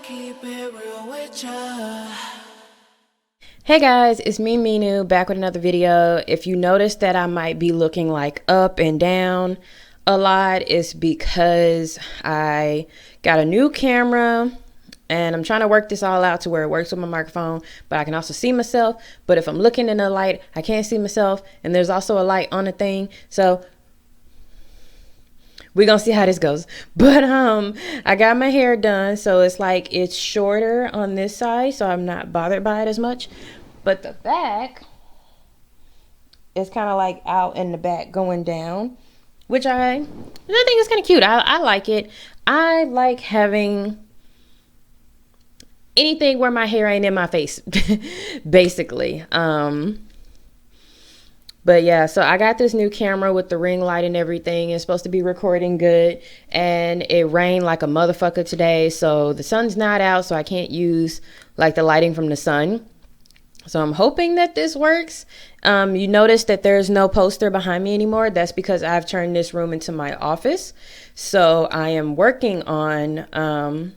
keep it real with ya. Hey guys, it's me Minu back with another video. If you notice that I might be looking like up and down a lot, it's because I got a new camera and I'm trying to work this all out to where it works with my microphone, but I can also see myself. But if I'm looking in the light, I can't see myself, and there's also a light on the thing. So we're gonna see how this goes. But I got my hair done, so it's like it's shorter on this side, so I'm not bothered by it as much. But the back is kind of like out in the back going down, which I think is kind of cute. I like it. I like having anything where my hair ain't in my face, basically. But yeah, so I got this new camera with the ring light and everything. It's supposed to be recording good, and it rained like a motherfucker today, so the sun's not out, so I can't use like the lighting from the sun. So I'm hoping that this works. You notice that there's no poster behind me anymore. That's because I've turned this room into my office. So I am working on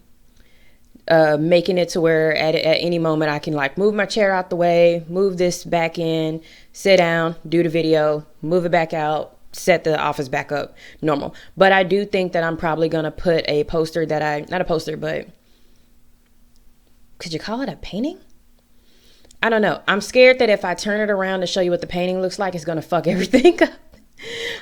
making it to where at any moment I can like move my chair out the way, move this back in, sit down, do the video, move it back out, set the office back up normal. But I do think that I'm probably going to put a poster that not a poster, but could you call it a painting? I don't know. I'm scared that if I turn it around to show you what the painting looks like, it's going to fuck everything up.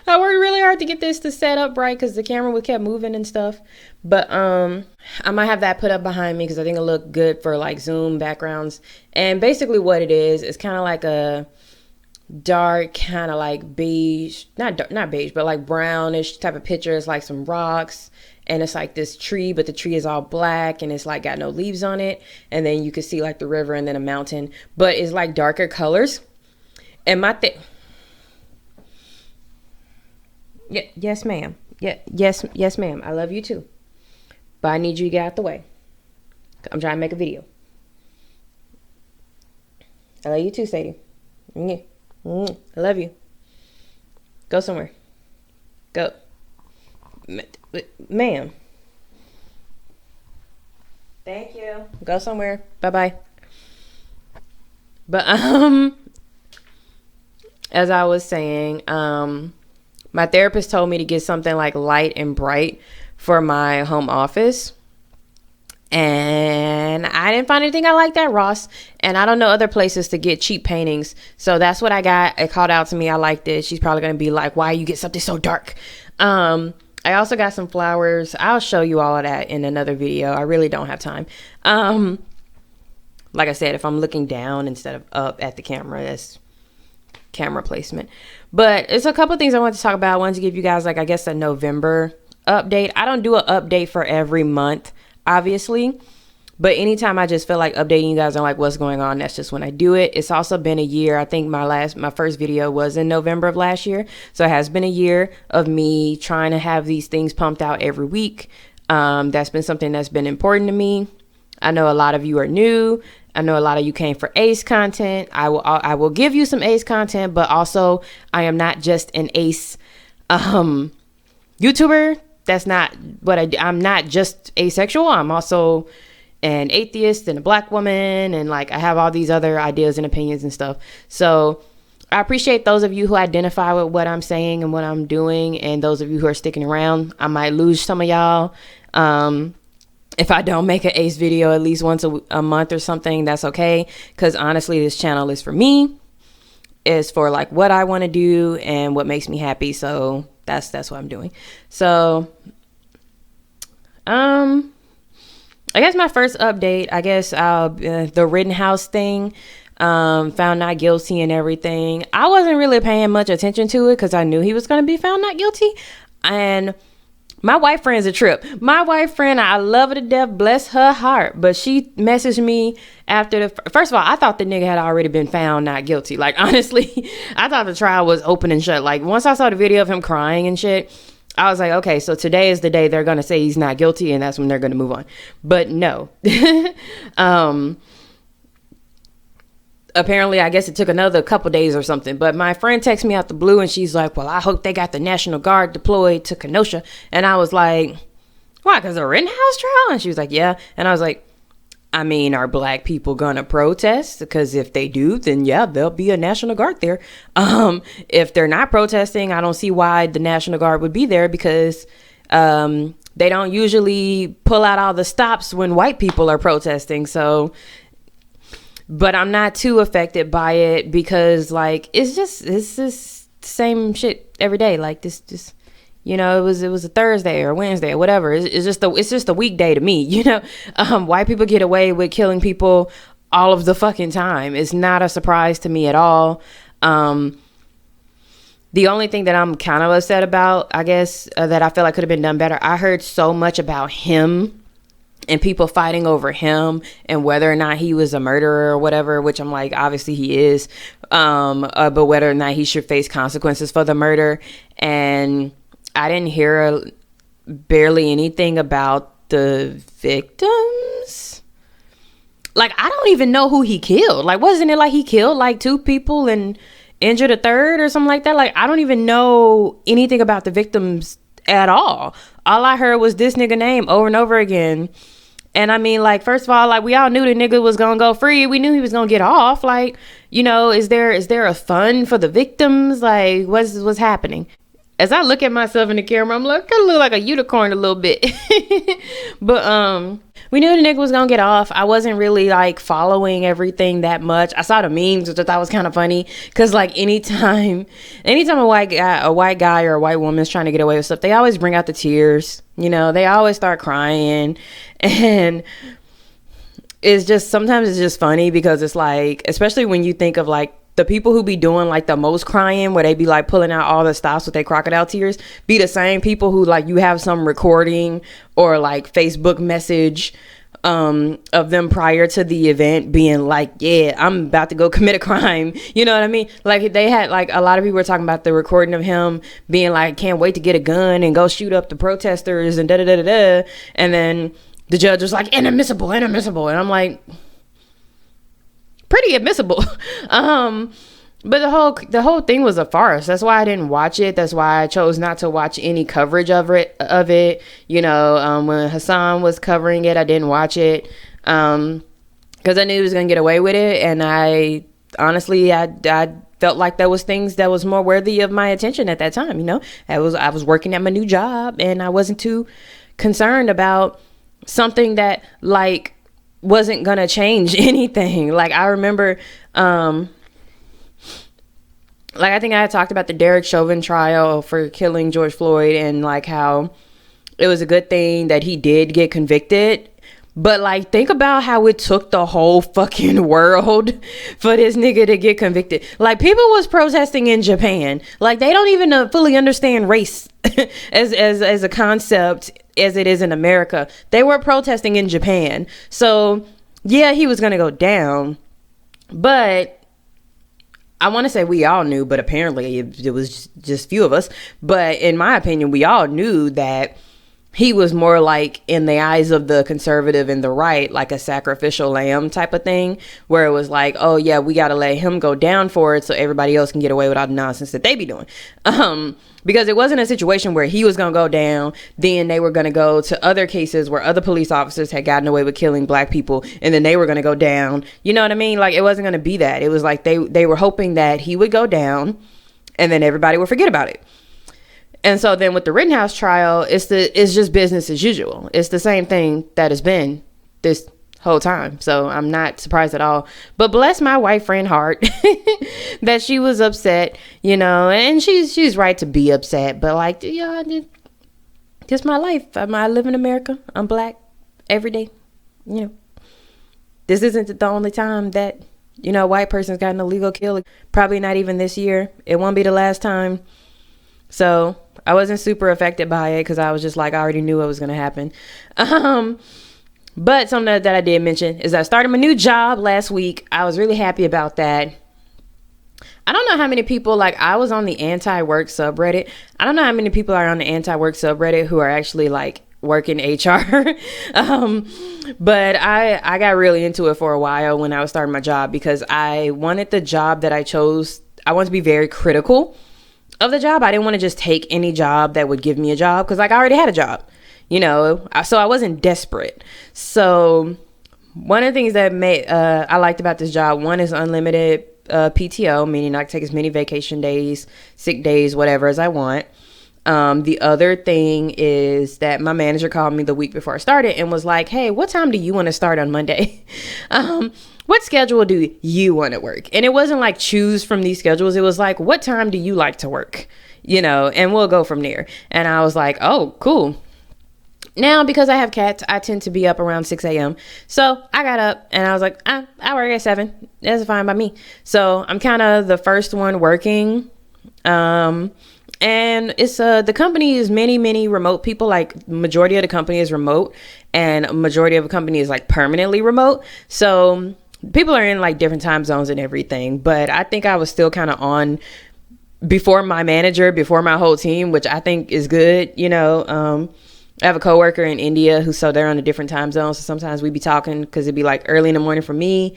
I worked really hard to get this to set up right because the camera would kept moving and stuff. But I might have that put up behind me because I think it'll look good for like Zoom backgrounds. And basically what it is kind of like a dark, kind of like beige, not beige, but like brownish type of picture. It's like some rocks. And it's like this tree, but the tree is all black and it's like got no leaves on it. And then you can see like the river and then a mountain, but it's like darker colors. And yes, ma'am. Yes, ma'am. I love you too. But I need you to get out the way. I'm trying to make a video. I love you too, Sadie. I love you. Go somewhere. Go. Ma'am. Thank you. Go somewhere. Bye-bye. But as I was saying, my therapist told me to get something like light and bright for my home office. And I didn't find anything I like that, Ross. And I don't know other places to get cheap paintings. So that's what I got. It called out to me. I liked it. She's probably going to be like, why you get something so dark? I also got some flowers. I'll show you all of that in another video. I really don't have time. Like I said, if I'm looking down instead of up at the camera, that's camera placement. But it's a couple things I want to talk about. I wanted to give you guys like, I guess, a November update. I don't do an update for every month, obviously. But anytime I just feel like updating you guys on like what's going on, that's just when I do it. It's also been a year. I think my first video was in November of last year. So it has been a year of me trying to have these things pumped out every week. That's been something that's been important to me. I know a lot of you are new. I know a lot of you came for ACE content. I will give you some ACE content, but also I am not just an ACE YouTuber. That's not what I do. I'm not just asexual. I'm also an atheist and a black woman, and like I have all these other ideas and opinions and stuff. So I appreciate those of you who identify with what I'm saying and what I'm doing, and those of you who are sticking around. I might lose some of y'all if I don't make an ACE video at least once a month or something. That's okay, because honestly this channel is for me. It's for like what I want to do and what makes me happy. So that's what I'm doing. So I guess my first update, the Rittenhouse thing, found not guilty and everything. I wasn't really paying much attention to it because I knew he was going to be found not guilty. And my white friend's a trip. My white friend, I love her to death, bless her heart. But she messaged me after first of all, I thought the nigga had already been found not guilty. Like, honestly, I thought the trial was open and shut. Like, once I saw the video of him crying and shit, I was like, okay, so today is the day they're going to say he's not guilty, and that's when they're going to move on. But no. Apparently, I guess it took another couple days or something. But my friend texted me out the blue, and she's like, well, I hope they got the National Guard deployed to Kenosha. And I was like, why? Because of the Rittenhouse trial? And she was like, yeah. And I was like, I mean, are black people gonna protest? Because if they do, then yeah, there'll be a National Guard there. If they're not protesting, I don't see why the National Guard would be there, because they don't usually pull out all the stops when white people are protesting. So, but I'm not too affected by it, because like it's just same shit every day. Like this just, it was a Thursday or Wednesday or whatever. It's just a weekday to me. White people get away with killing people all of the fucking time. It's not a surprise to me at all. The only thing that I'm kind of upset about, I guess, that I feel like could have been done better. I heard so much about him and people fighting over him and whether or not he was a murderer or whatever, which I'm like, obviously he is, but whether or not he should face consequences for the murder. And I didn't hear barely anything about the victims. Like, I don't even know who he killed. Like, wasn't it like he killed like 2 people and injured a 3rd or something like that? Like, I don't even know anything about the victims at all. All I heard was this nigga name over and over again. And I mean, like, first of all, like, we all knew the nigga was gonna go free. We knew he was gonna get off. Like, is there a fund for the victims? Like, what's happening? As I look at myself in the camera, I'm like, I look like a unicorn a little bit. But we knew the nigga was gonna get off. I wasn't really like following everything that much. I saw the memes, which I thought was kind of funny, because like anytime a white guy or a white woman is trying to get away with stuff, they always bring out the tears. They always start crying, and sometimes it's just funny, because it's like, especially when you think of like the people who be doing like the most crying, where they be like pulling out all the stops with their crocodile tears, be the same people who like you have some recording or like Facebook message of them prior to the event being like, yeah, I'm about to go commit a crime. You know what I mean? Like, they had like a lot of people were talking about the recording of him being like, can't wait to get a gun and go shoot up the protesters and da da da da da. And then the judge was like, inadmissible. And I'm like, pretty admissible. But the whole thing was a farce. That's why I didn't watch it. That's why I chose not to watch any coverage of it. When Hassan was covering it, I didn't watch it, because I knew he was gonna get away with it. And I honestly felt like there was things that was more worthy of my attention at that time. I was working at my new job, and I wasn't too concerned about something that like wasn't gonna change anything. Like, I remember, like, I think I had talked about the Derek Chauvin trial for killing George Floyd, and like how it was a good thing that he did get convicted. But like, think about how it took the whole fucking world for this nigga to get convicted. Like, people was protesting in Japan. Like, they don't even fully understand race as a concept as it is in America. They were protesting in Japan. So yeah, he was gonna go down, but I want to say we all knew, but apparently it was just few of us. But in my opinion, we all knew that he was more like, in the eyes of the conservative and the right, like a sacrificial lamb type of thing, where it was like, oh yeah, we got to let him go down for it so everybody else can get away with all the nonsense that they be doing. Because it wasn't a situation where he was going to go down, then they were going to go to other cases where other police officers had gotten away with killing black people, and then they were going to go down. You know what I mean? Like, it wasn't going to be that. It was like they were hoping that he would go down and then everybody would forget about it. And so then with the Rittenhouse trial, it's just business as usual. It's the same thing that has been this whole time. So I'm not surprised at all. But bless my white friend heart that she was upset, and she's right to be upset. But like, just my life. I live in America. I'm black every day. This isn't the only time that, a white person's gotten a legal kill. Probably not even this year. It won't be the last time. So I wasn't super affected by it, because I was just like, I already knew what was going to happen. But something that I did mention is I started my new job last week. I was really happy about that. I don't know how many people, like, I was on the anti-work subreddit. I don't know how many people are on the anti-work subreddit who are actually like work in HR. But I got really into it for a while when I was starting my job, because I wanted the job that I chose. I wanted to be very critical of the job. I didn't want to just take any job that would give me a job, because like, I already had a job, so I wasn't desperate. So one of the things that I liked about this job, one is unlimited PTO, meaning I can take as many vacation days, sick days, whatever as I want. The other thing is that my manager called me the week before I started and was like, hey, what time do you want to start on Monday? What schedule do you want to work? And it wasn't like choose from these schedules. It was like, what time do you like to work? And we'll go from there. And I was like, oh, cool. Now, because I have cats, I tend to be up around 6 a.m. So I got up and I was like, I work at 7. That's fine by me. So I'm kind of the first one working. And it's the company is many remote people. Like majority of the company is remote and majority of the company is like permanently remote. So people are in like different time zones and everything. But I think I was still kind of on before my manager, before my whole team, which I think is good. I have a coworker in India so they're on a different time zone. So sometimes we be talking because it'd be like early in the morning for me,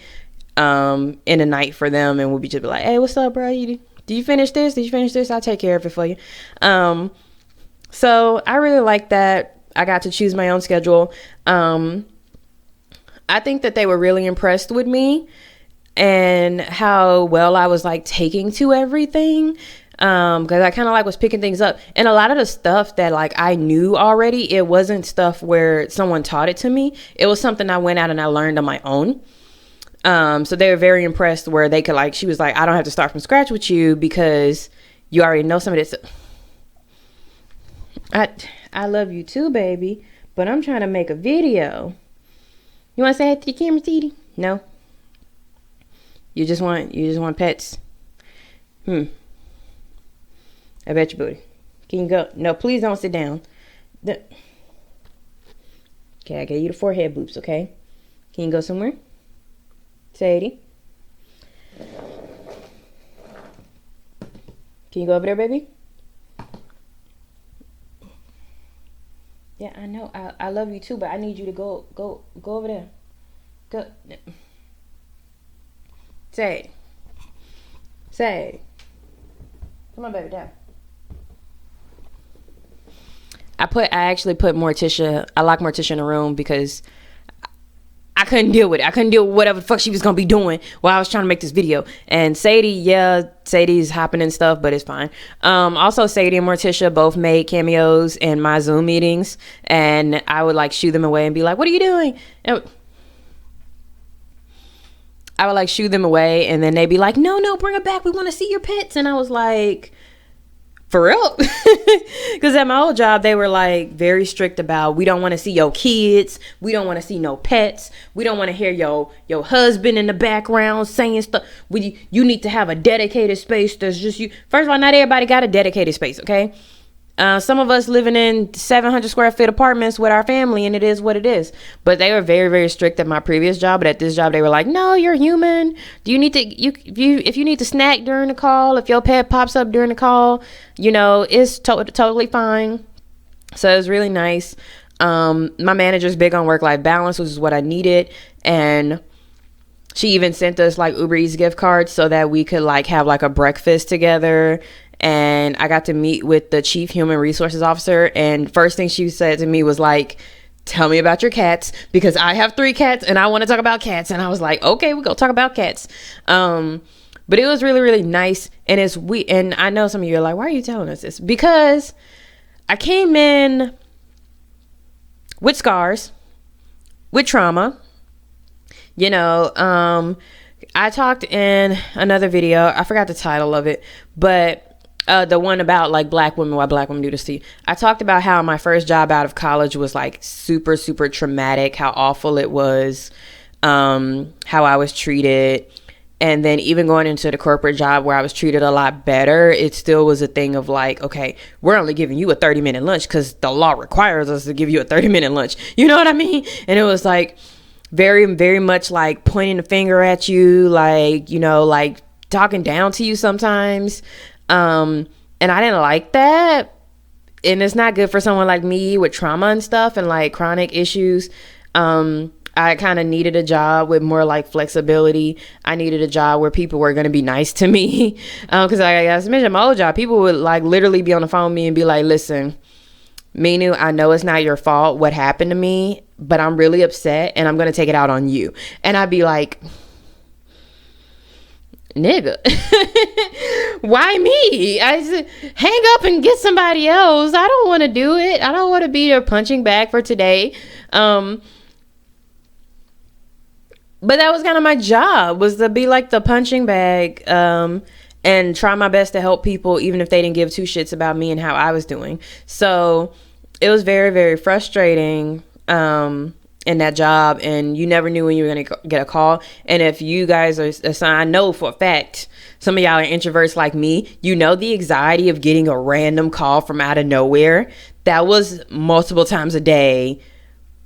in the night for them. And we'll be just be like, hey, what's up, bro? Do you finish this? Did you finish this? I'll take care of it for you. So I really like that. I got to choose my own schedule. I think that they were really impressed with me and how well I was like taking to everything. Because I kind of like was picking things up, and a lot of the stuff that like I knew already, it wasn't stuff where someone taught it to me. It was something I went out and I learned on my own. So they were very impressed where they could like, she was like, I don't have to start from scratch with you because you already know some of this. I love you too, baby, but I'm trying to make a video. You want to say hi to the camera, Teddy? No. You just want pets. I bet you, booty. Can you go? No, please don't sit down. Okay, I gave you the forehead boops, okay? Can you go somewhere? Sadie? Can you go over there, baby? Yeah, I know. I love you too, but I need you to go over there. Go. Sadie. Come on, baby, down. I actually put Morticia. I locked Morticia in the room because I couldn't deal with it. I couldn't deal with whatever the fuck she was gonna be doing while I was trying to make this video. And Sadie's hopping and stuff, but it's fine. Also, Sadie and Morticia both made cameos in my Zoom meetings, and I would like shoo them away and be like, "What are you doing?" And I would like shoo them away, and then they'd be like, "No, bring it back. We want to see your pets." And I was like, for real? Because at my old job, they were like very strict about, we don't want to see your kids. We don't want to see no pets. We don't want to hear your husband in the background saying stuff. You need to have a dedicated space that's just you. First of all, not everybody got a dedicated space, okay? Some of us living in 700 square foot apartments with our family, and it is what it is. But they were very, very strict at my previous job. But at this job, they were like, "No, you're human. Do you need to? If you need to snack during the call, if your pet pops up during the call, it's totally fine." So it was really nice. My manager's big on work-life balance, which is what I needed, and she even sent us like Uber Eats gift cards so that we could like have like a breakfast together. And I got to meet with the chief human resources officer. And first thing she said to me was like, "Tell me about your cats, because I have 3 cats and I want to talk about cats." And I was like, okay, we're going to talk about cats. But it was really, really nice. And and I know some of you are like, why are you telling us this? Because I came in with scars, with trauma. I talked in another video. I forgot the title of it, but the one about like black women, why black women do this to you. I talked about how my first job out of college was like super, super traumatic, how awful it was, how I was treated. And then even going into the corporate job where I was treated a lot better, it still was a thing of like, okay, we're only giving you a 30-minute lunch because the law requires us to give you a 30-minute lunch. You know what I mean? And it was like very, very much like pointing the finger at you, like, like talking down to you sometimes. And I didn't like that. And it's not good for someone like me with trauma and stuff and like chronic issues. I kind of needed a job with more like flexibility. I needed a job where people were going to be nice to me. Cause I mentioned my old job, people would like literally be on the phone with me and be like, "Listen, Minu, I know it's not your fault what happened to me, but I'm really upset and I'm going to take it out on you. And I'd be like, nigga, why me? I said, hang up and get somebody else. I don't want to do it. I don't want to be your punching bag for today. But that was kind of my job, was to be like the punching bag, and try my best to help people, even if they didn't give two shits about me and how I was doing. So it was very, very frustrating in that job, and you never knew when you were going to get a call. And if you guys are assigned, I know for a fact, some of y'all are introverts like me, you know the anxiety of getting a random call from out of nowhere. That was multiple times a day,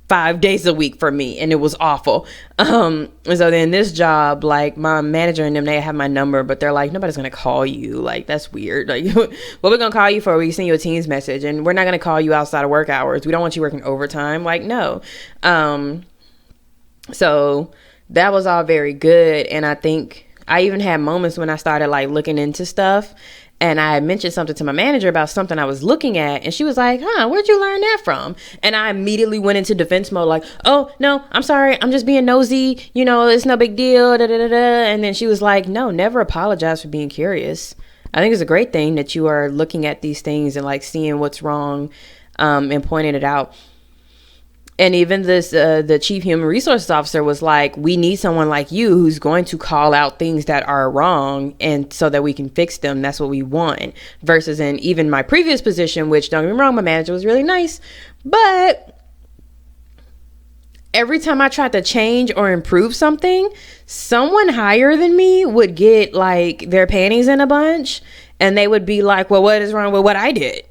5 days a week for me, and it was awful. And so then this job, like, my manager and them, they have my number, but they're like, nobody's gonna call you. Like, that's weird. Like, what we gonna call you for? We send you a Teams message, and we're not gonna call you outside of work hours. We don't want you working overtime. Like, no. So that was all very good, and I think I even had moments when I started like looking into stuff, and I had mentioned something to my manager about something I was looking at, and she was like, where'd you learn that from? And I immediately went into defense mode, like, oh, no, I'm sorry. I'm just being nosy. You know, it's no big deal. Da, da, da, da. And then she was like, no, never apologize for being curious. I think it's a great thing that you are looking at these things and like seeing what's wrong, and pointing it out. And even this, the chief human resources officer was like, we need someone like you who's going to call out things that are wrong, and so that we can fix them. That's what we want. Versus in even my previous position, which, don't get me wrong, my manager was really nice, but every time I tried to change or improve something, someone higher than me would get like their panties in a bunch, and they would be like, well, what is wrong with what I did?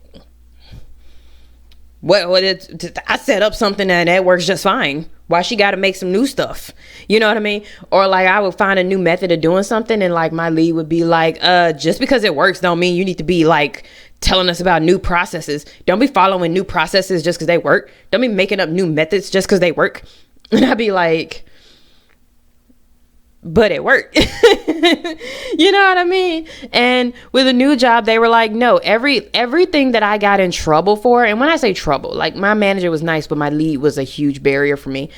I set up something that works just fine. Why she got to make some new stuff? You know what I mean? Or like I would find a new method of doing something, and like my lead would be like, just because it works don't mean you need to be like telling us about new processes. Don't be following new processes just because they work. Don't be making up new methods just because they work. And I'd be like, but it worked. You know what I mean? And with a new job, they were like, no, everything that I got in trouble for, and when I say trouble, like my manager was nice, but my lead was a huge barrier for me.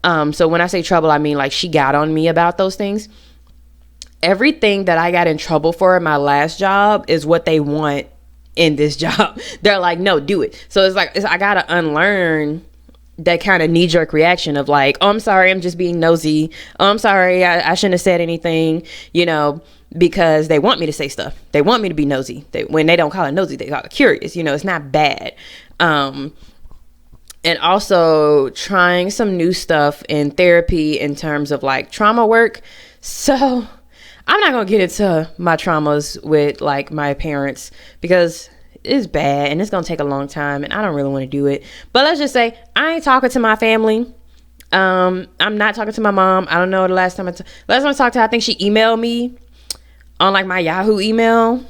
So when I say trouble, I mean like she got on me about those things. Everything that I got in trouble for in my last job is what they want in this job. They're like, no, do it. So it's like, I got to unlearn that kind of knee-jerk reaction of like, oh, I'm sorry, I'm just being nosy. Oh, I'm sorry, I shouldn't have said anything, you know, because they want me to say stuff. They want me to be nosy. When they don't call it nosy, they call it curious. You know, it's not bad. And also trying some new stuff in therapy in terms of like trauma work. So I'm not going to get into my traumas with like my parents because it's bad and it's gonna take a long time and I don't really want to do it. But let's just say I ain't talking to my family. I'm not talking to my mom. I don't know the last time I talked to her, I think she emailed me on like my Yahoo email,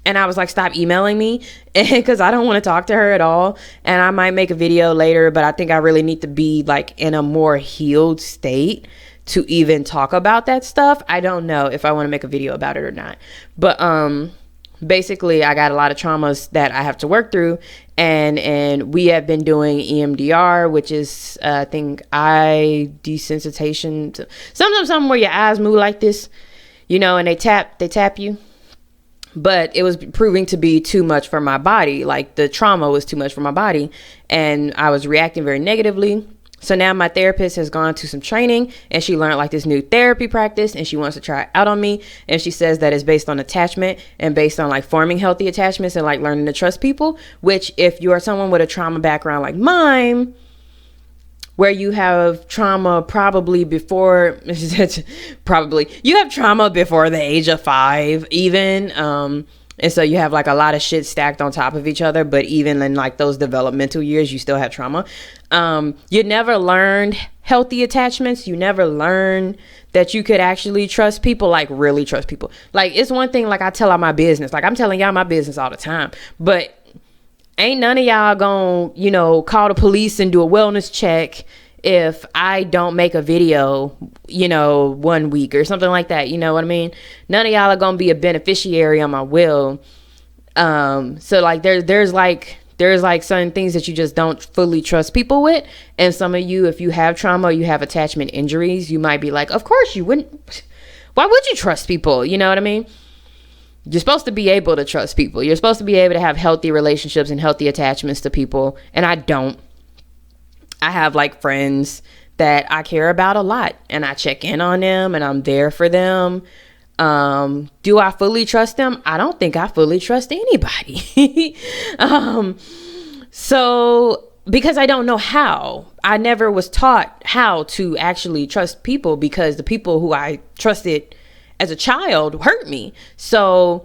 and I was like, stop emailing me, because I don't want to talk to her at all. And I might make a video later, but I think I really need to be like in a more healed state to even talk about that stuff. I don't know if I want to make a video about it or not, but basically I got a lot of traumas that I have to work through, and we have been doing EMDR, which is I think eye desensitization, something where your eyes move like this, you know, and they tap you. But it was proving to be too much for my body. Like the trauma was too much for my body, and I was reacting very negatively. So now my therapist has gone to some training, and she learned like this new therapy practice, and she wants to try it out on me. And she says that it's based on attachment and based on like forming healthy attachments and like learning to trust people, which if you are someone with a trauma background like mine, where you have trauma probably before, you have trauma before the age of 5 even. And so you have like a lot of shit stacked on top of each other, but even in like those developmental years, you still have trauma. You never learned healthy attachments. You never learned that you could actually trust people, like really trust people. Like it's one thing, like I tell all my business, like I'm telling y'all my business all the time, but ain't none of y'all gonna, you know, call the police and do a wellness check if I don't make a video, you know, 1 week or something like that. You know what I mean? None of y'all are gonna be a beneficiary on my will. So like there's like there's like certain things that you just don't fully trust people with. And some of you, if you have trauma, or you have attachment injuries, you might be like, of course you wouldn't. Why would you trust people? You know what I mean? You're supposed to be able to trust people. You're supposed to be able to have healthy relationships and healthy attachments to people. And I don't. I have like friends that I care about a lot, and I check in on them and I'm there for them. Do I fully trust them? I don't think I fully trust anybody. So because I don't know how. I never was taught how to actually trust people, because the people who I trusted as a child hurt me. So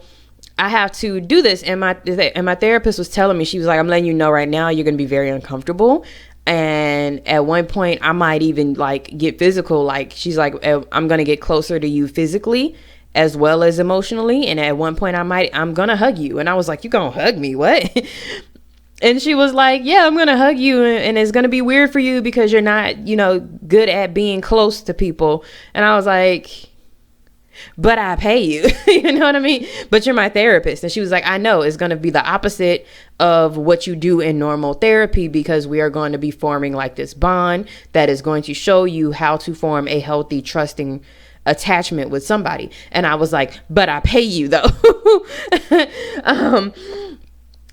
I have to do this. And my therapist was telling me, she was like, I'm letting you know right now, you're going to be very uncomfortable. And at one point I might even like get physical. Like, she's like, I'm going to get closer to you physically as well as emotionally. And at one point I'm going to hug you. And I was like, you going to hug me? What? And she was like, yeah, I'm going to hug you. And it's going to be weird for you because you're not, good at being close to people. And I was like, but I pay you. You know what I mean? But you're my therapist. And she was like, I know it's going to be the opposite of what you do in normal therapy, because we are going to be forming like this bond that is going to show you how to form a healthy, trusting attachment with somebody. And I was like, but I pay you though.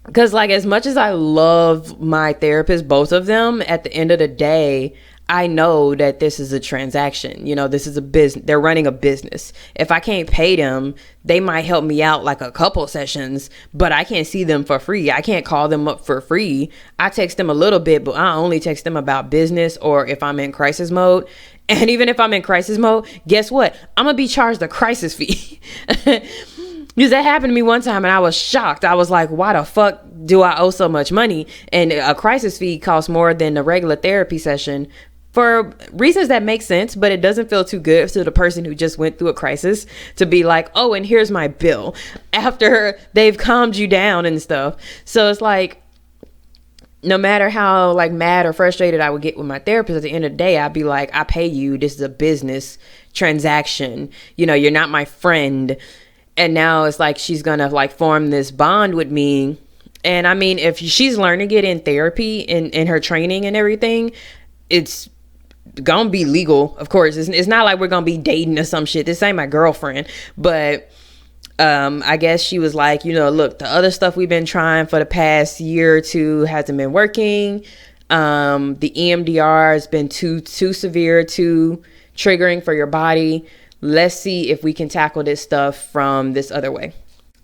Because like, as much as I love my therapist, both of them, at the end of the day, I know that this is a transaction. This is a business. They're running a business. If I can't pay them, they might help me out like a couple sessions, but I can't see them for free. I can't call them up for free. I text them a little bit, but I only text them about business or if I'm in crisis mode. And even if I'm in crisis mode, guess what? I'm going to be charged a crisis fee. Because that happened to me one time and I was shocked. I was like, why the fuck do I owe so much money? And a crisis fee costs more than a regular therapy session, for reasons that make sense, but it doesn't feel too good to the person who just went through a crisis to be like, oh, and here's my bill after they've calmed you down and stuff. So it's like, no matter how like mad or frustrated I would get with my therapist, at the end of the day, I'd be like, I pay you. This is a business transaction. You're not my friend. And now it's like, she's going to like form this bond with me. And I mean, if she's learning it in therapy, in her training and everything, it's gonna be legal, of course. It's not like we're gonna be dating or some shit. This ain't my girlfriend. But I guess she was like, look, the other stuff we've been trying for the past year or two hasn't been working. The EMDR has been too severe, too triggering for your body. Let's see if we can tackle this stuff from this other way.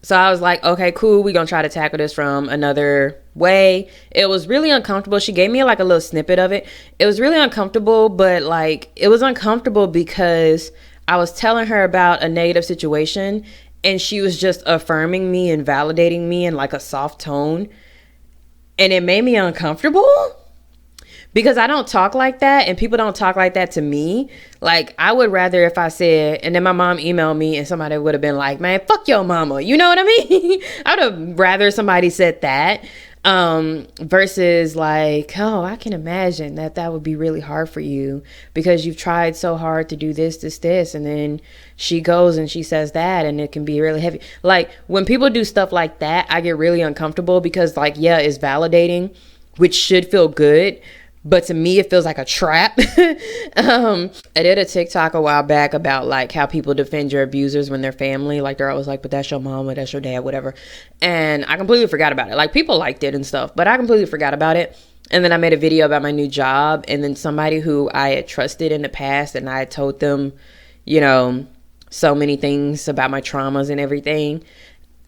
So I was like, okay, cool. We're going to try to tackle this from another way. It was really uncomfortable. She gave me like a little snippet of it. It was really uncomfortable, but like, it was uncomfortable because I was telling her about a negative situation and she was just affirming me and validating me in like a soft tone. And it made me uncomfortable. Because I don't talk like that, and people don't talk like that to me. Like, I would rather if I said, and then my mom emailed me and somebody would have been like, man, fuck your mama. You know what I mean? I would have rather somebody said that versus like, oh, I can imagine that would be really hard for you because you've tried so hard to do this. And then she goes and she says that, and it can be really heavy. Like, when people do stuff like that, I get really uncomfortable because like, yeah, it's validating, which should feel good. But to me, it feels like a trap. I did a TikTok a while back about like how people defend your abusers when they're family. Like, they're always like, but that's your mom or that's your dad, whatever. And I completely forgot about it. Like, people liked it and stuff, but I completely forgot about it. And then I made a video about my new job. And then somebody who I had trusted in the past, and I had told them, so many things about my traumas and everything.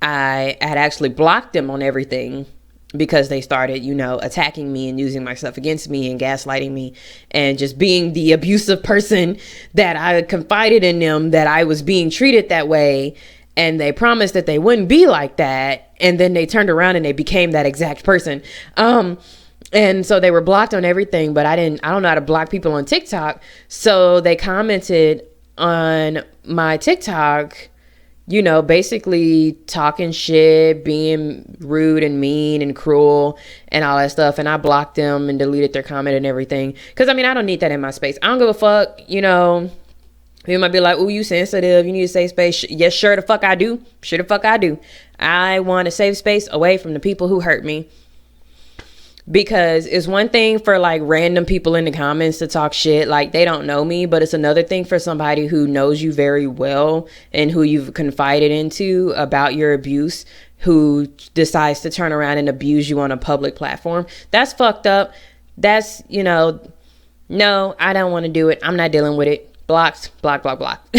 I had actually blocked them on everything, because they started, attacking me and using my stuff against me and gaslighting me and just being the abusive person that I confided in them, that I was being treated that way. And they promised that they wouldn't be like that. And then they turned around and they became that exact person. And so they were blocked on everything, but I don't know how to block people on TikTok. So they commented on my TikTok, basically talking shit, being rude and mean and cruel and all that stuff. And I blocked them and deleted their comment and everything. Because, I don't need that in my space. I don't give a fuck, You might be like, oh, you sensitive. You need a safe space. Yes, sure the fuck I do. Sure the fuck I do. I want a safe space away from the people who hurt me. Because it's one thing for like random people in the comments to talk shit, like they don't know me, but it's another thing for somebody who knows you very well and who you've confided into about your abuse, who decides to turn around and abuse you on a public platform. That's fucked up. That's, you know, no, I don't want to do it. I'm not dealing with it. Blocked, block, block, block.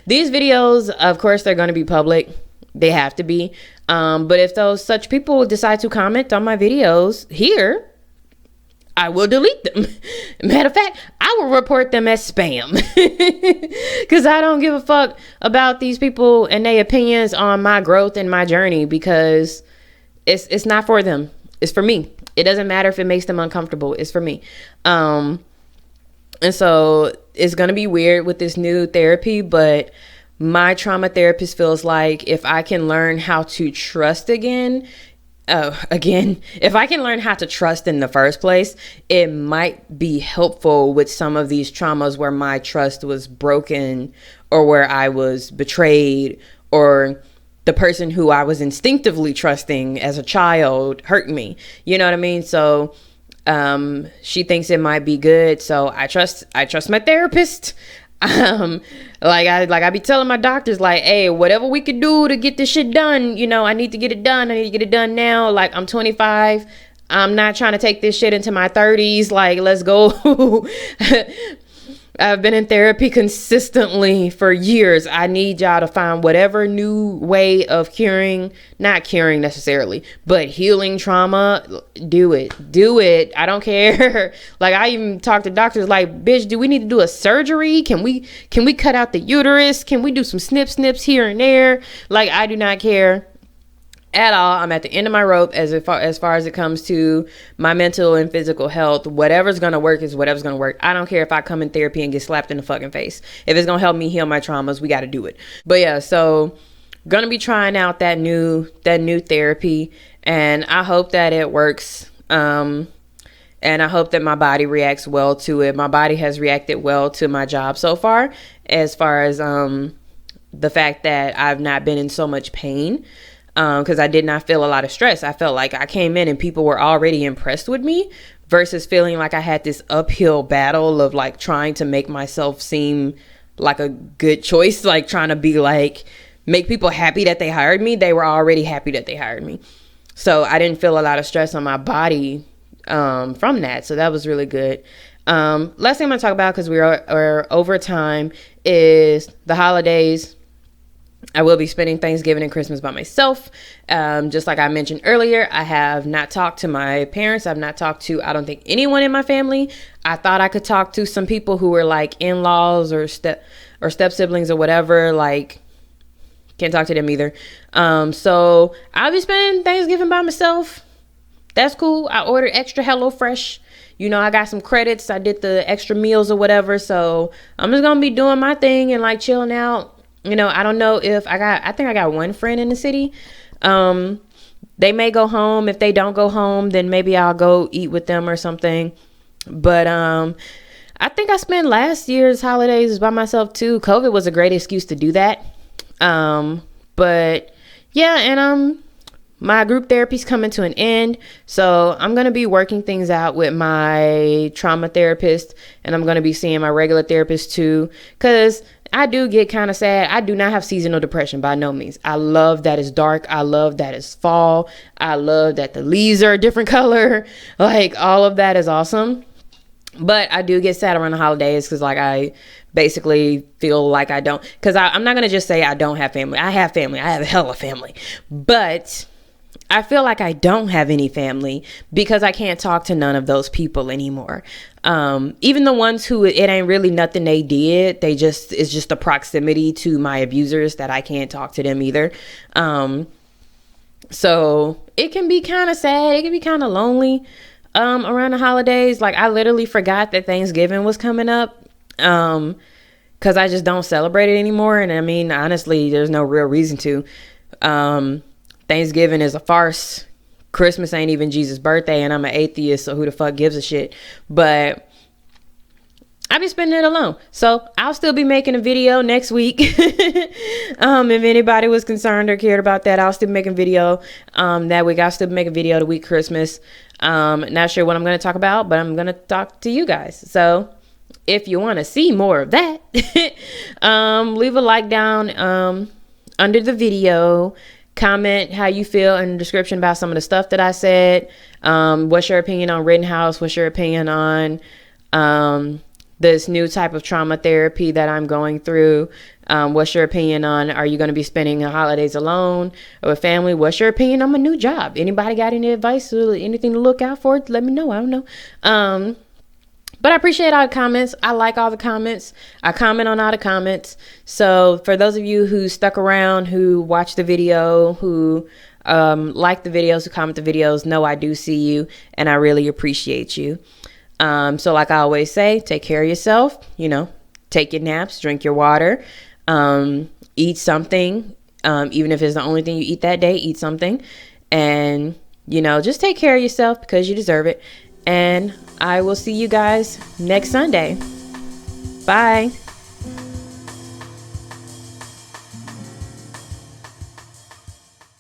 These videos, of course, they're going to be public. They have to be. But if those such people decide to comment on my videos here, I will delete them. Matter of fact, I will report them as spam. Because I don't give a fuck about these people and their opinions on my growth and my journey, because it's not for them. It's for me. It doesn't matter if it makes them uncomfortable. It's for me. And so it's going to be weird with this new therapy, but my trauma therapist feels like if I can learn how to trust if I can learn how to trust in the first place, it might be helpful with some of these traumas where my trust was broken, or where I was betrayed, or the person who I was instinctively trusting as a child hurt me. You know what I mean? So she thinks it might be good. So I trust my therapist. Like I be telling my doctors, like, hey, whatever we could do to get this shit done, you know, I need to get it done. I need to get it done now. Like, I'm 25. I'm not trying to take this shit into my 30s. Like, let's go. I've been in therapy consistently for years. I need y'all to find whatever new way of not curing necessarily, but healing trauma. Do it. I don't care. Like, I even talk to doctors like, bitch, do we need to do a surgery? Can we cut out the uterus? Can we do some snips here and there? Like, I do not care at all. I'm at the end of my rope as far as it comes to my mental and physical health. Whatever's gonna work is whatever's gonna work. I don't care if I come in therapy and get slapped in the fucking face. If it's gonna help me heal my traumas, we got to do it. But yeah, so gonna be trying out that new therapy, and I hope that it works. And I hope that my body reacts well to it. My body has reacted well to my job so far as the fact that I've not been in so much pain. Because I did not feel a lot of stress. I felt like I came in and people were already impressed with me, versus feeling like I had this uphill battle of like trying to make myself seem like a good choice, like trying to be like, make people happy that they hired me. They were already happy that they hired me. So I didn't feel a lot of stress on my body from that. So that was really good. Last thing I'm going to talk about, because we're over time, is the holidays. I will be spending Thanksgiving and Christmas by myself. Just like I mentioned earlier, I have not talked to my parents. I've not talked to, I don't think, anyone in my family. I thought I could talk to some people who were like in-laws or step siblings or whatever. Like, can't talk to them either. So I'll be spending Thanksgiving by myself. That's cool. I ordered extra HelloFresh. You know, I got some credits. I did the extra meals or whatever. So I'm just going to be doing my thing and like chilling out. You know, I don't know if I think I got one friend in the city. They may go home. If they don't go home, then maybe I'll go eat with them or something. But I think I spent last year's holidays by myself too. COVID was a great excuse to do that. But yeah, and my group therapy's coming to an end. So I'm going to be working things out with my trauma therapist, and I'm going to be seeing my regular therapist too, because I do get kind of sad. I do not have seasonal depression by no means. I love that it's dark. I love that it's fall. I love that the leaves are a different color. Like, all of that is awesome. But I do get sad around the holidays because, like, I basically feel like I don't, because I'm not going to just say I don't have family. I have family. I have a hella family. But I feel like I don't have any family because I can't talk to none of those people anymore. Even the ones who it ain't really nothing they did. It's just the proximity to my abusers that I can't talk to them either. So it can be kind of sad. It can be kind of lonely around the holidays. Like, I literally forgot that Thanksgiving was coming up because I just don't celebrate it anymore. And I mean, honestly, there's no real reason to. Thanksgiving is a farce. Christmas ain't even Jesus' birthday, and I'm an atheist, so who the fuck gives a shit? But I be spending it alone. So I'll still be making a video next week. If anybody was concerned or cared about that, I'll still make a video that week. I'll still make a video the week Christmas. Not sure what I'm going to talk about, but I'm going to talk to you guys. So if you want to see more of that, leave a like down under the video. Comment how you feel in the description about some of the stuff that I said. What's your opinion on Rittenhouse? What's your opinion on this new type of trauma therapy that I'm going through? What's your opinion on, are you going to be spending the holidays alone or with family? What's your opinion on my new job? Anybody got any advice or anything to look out for? Let me know. I don't know. But I appreciate all the comments. I like all the comments. I comment on all the comments. So for those of you who stuck around, who watched the video, who like the videos, who comment the videos, know I do see you and I really appreciate you. So like I always say, take care of yourself, take your naps, drink your water, eat something. Even if it's the only thing you eat that day, eat something. And, just take care of yourself because you deserve it. And I will see you guys next Sunday. Bye.